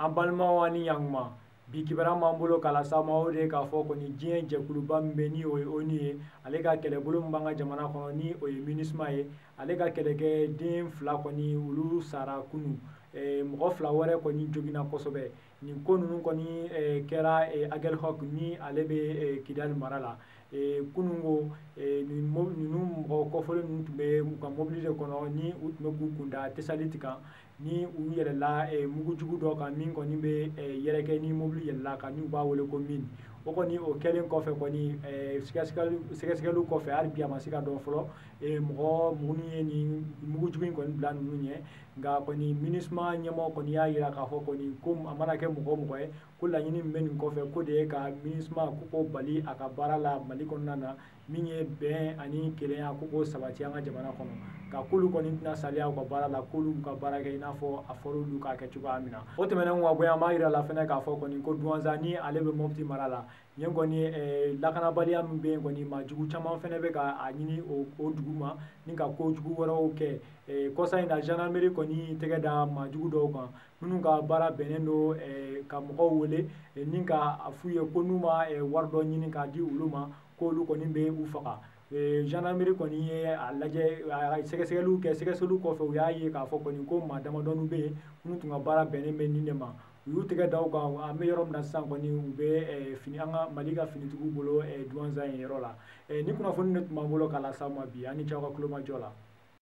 an balimaw ani ɲantuma bi kibara m'an bolo k'a las'aw ma o de ye k'a fɔ kɔni diɲɛ jɛkuluba min bɛ ni o ye ONU ye ale ka kɛlɛbolo min b'an ka jamana kɔnɔ ni o ye MINUSMA ye ale ka kɛlɛkɛden 2 kɔni olu sara kunun mɔgɔ 2 wɛrɛ kɔni joginna kosɛbɛ nin ko ninnu kɔni kɛra Aguelhok ni ale bɛ Kidali mara la kunun ko ninnu mɔgɔ kɔfɛlen ninnu tun bɛ u ka mobili de kɔnɔ ni u tun bɛ k'u kunda Tesaliti kan ni u yɛlɛla mugujugu dɔ kan min kɔni bɛ yɛrɛkɛ ni mobili yɛlɛla kan n'u b'a wele ko mine o kɔni o kɛlen kɔfɛ kɔni sɛgɛsɛgɛliw kɔfɛ hali bi a ma se ka dɔn fɔlɔ mɔgɔ minnu ye nin mugujugu in kɔni bila ninnu ɲɛ nka kɔni MINUSMA ɲɛmɔgɔ kɔni y'a jira k'a fɔ kɔni ko a mana kɛ mɔgɔ o mɔgɔ ye ko laɲini min bɛ nin kɔfɛ ko de ye ka MINUSMA ko bali a ka baara la Mali kɔnɔna na min ye bɛn ani kelenya ko k'o sabati an ka jamana kɔnɔ nka k'olu kɔni tɛna saliya u ka baara la k'olu ka baara kɛ i n'a fɔ a fɔra olu k'a kɛ cogoya min na o tɛmɛnen ka bɔ yen an b'a jira la fɛnɛ k'a fɔ kɔni ko Douentza ni ale bɛ Mopti mara la yen kɔni lakanabaliya min bɛ yen kɔni maajugu caman fɛnɛ bɛ ka a ɲini o dugu ma ni ka kojugu wɛrɛw kɛ kɔsa in na gendarmerie kɔni tɛgɛ da maajugu dɔw kan minnu ka baara bɛnnen don ka mɔgɔw wele ni ka f'u ye ko n'u ma wari dɔ ɲini k'a di olu ma k'olu kɔni bɛ u faga gendarmerie kɔni ye a lajɛ a sɛgɛsɛgɛliw kɛ sɛgɛsɛgɛliw kɔfɛ u y'a ye k'a fɔ kɔni ko maa damadɔni bɛ yen minnu tun ka baara bɛnnen bɛ nin de ma u y'u tɛgɛ da u kan an bɛ yɔrɔ min na sisan kɔni u bɛ an ka Mali ka finitigiw bolo Douentza in yɔrɔ la ni kunnafoni de tun b'an bolo k'a las'aw ma bi ani ce aw ka tulomajɔ la